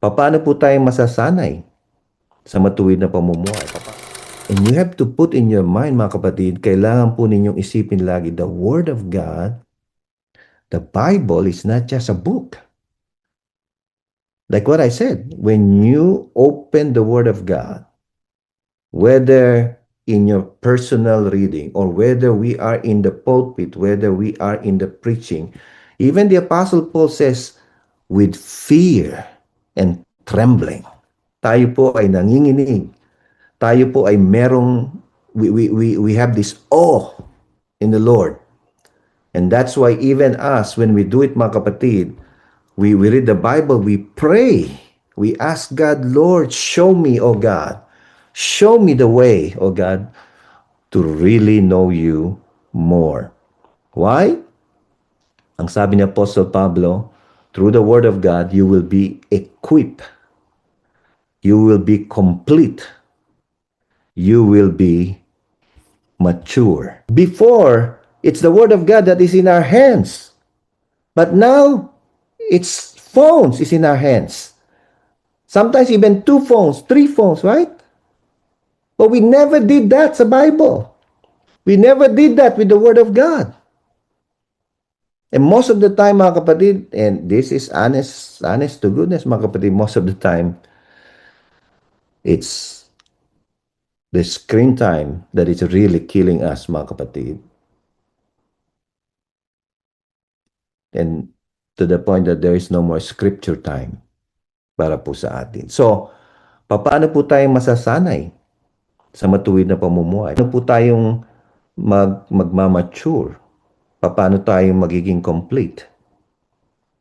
Paano po tayo masasanay sa matuwid na pamumuhay? And you have to put in your mind, mga kapatid, kailangan po ninyong isipin lagi, the Word of God, the Bible is not just a book. Like what I said, when you open the Word of God, whether in your personal reading or whether we are in the pulpit, whether we are in the preaching, even the Apostle Paul says, with fear and trembling. Tayo po ay nanginginig. Tayo po ay we have this awe in the Lord. And that's why even us, when we do it, mga kapatid, we read the Bible, we pray. We ask God, Lord, show me, oh God. Show me the way, oh God, to really know you more. Why? Ang sabi ni Apostle Pablo, through the Word of God, you will be equipped. You will be complete. You will be mature. Before, it's the Word of God that is in our hands. But now, it's phones is in our hands. Sometimes even 2 phones, 3 phones, right? But we never did that sa Bible. We never did that with the Word of God. And most of the time, mga kapatid, and this is honest to goodness, mga kapatid, most of the time, it's the screen time that is really killing us, mga kapatid. And to the point that there is no more scripture time para po sa atin. So, paano po tayong masasanay sa matuwid na pamumuhay? Paano po tayong magmamature? Paano tayong magiging complete?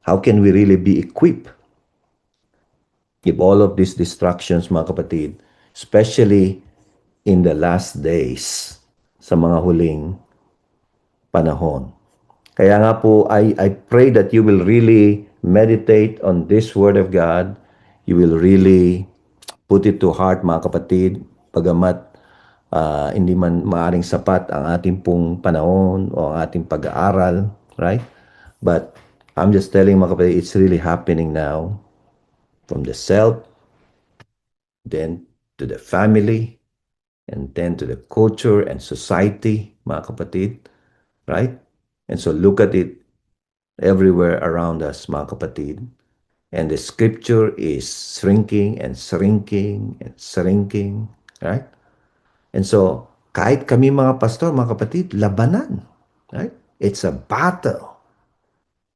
How can we really be equipped if all of these distractions, mga kapatid, especially in the last days, sa mga huling panahon? Kaya nga po, I pray that you will really meditate on this Word of God. You will really put it to heart, mga kapatid, pagamat hindi man maaring sapat ang ating pong panahon o ang ating pag-aaral, right? But I'm just telling mga kapatid, it's really happening now from the self, then to the family, and then to the culture and society, mga kapatid, right? And so look at it everywhere around us, mga kapatid. And the scripture is shrinking and shrinking and shrinking, right? And so, kahit kami mga pastor, mga kapatid, labanan, right? It's a battle.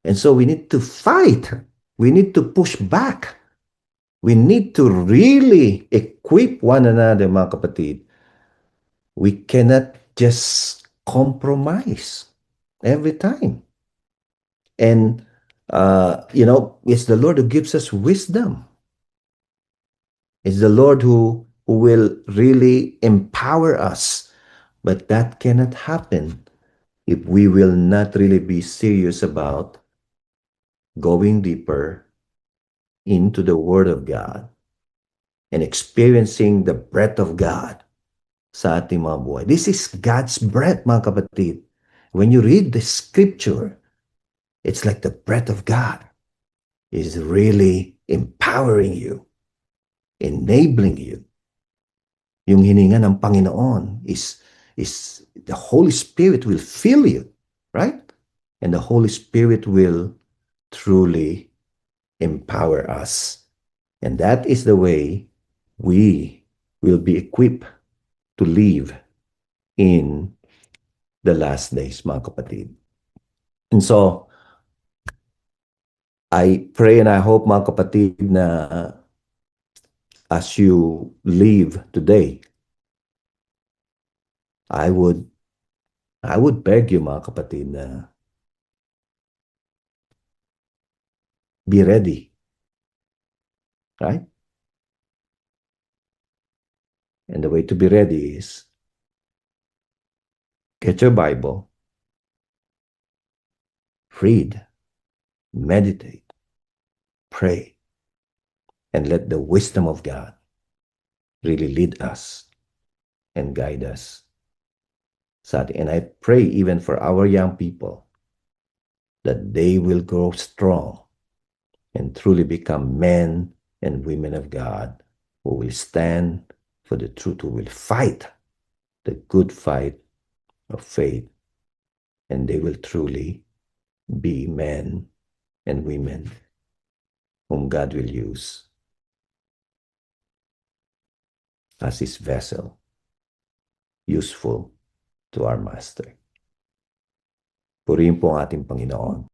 And so we need to fight. We need to push back. We need to really equip one another, mga kapatid. We cannot just compromise every time. And, it's the Lord who gives us wisdom. It's the Lord who will really empower us. But that cannot happen if we will not really be serious about going deeper into the Word of God and experiencing the breath of God sa ating mga buhay. This is God's breath, mga kapatid. When you read the scripture, it's like the breath of God is really empowering you, enabling you. Yung hininga ng Panginoon is the Holy Spirit will fill you, right? And the Holy Spirit will truly empower us. And that is the way we will be equipped to live in the last days, mga kapatid. And so, I pray and I hope, mga kapatid, na as you live today, I would beg you, mga kapatid, na be ready. Right? And the way to be ready is get your Bible, read, meditate, pray, and let the wisdom of God really lead us and guide us. And I pray even for our young people that they will grow strong and truly become men and women of God who will stand for the truth, who will fight the good fight of faith, and they will truly be men and women whom God will use as His vessel, useful to our Master. Purihin po ang ating Panginoon.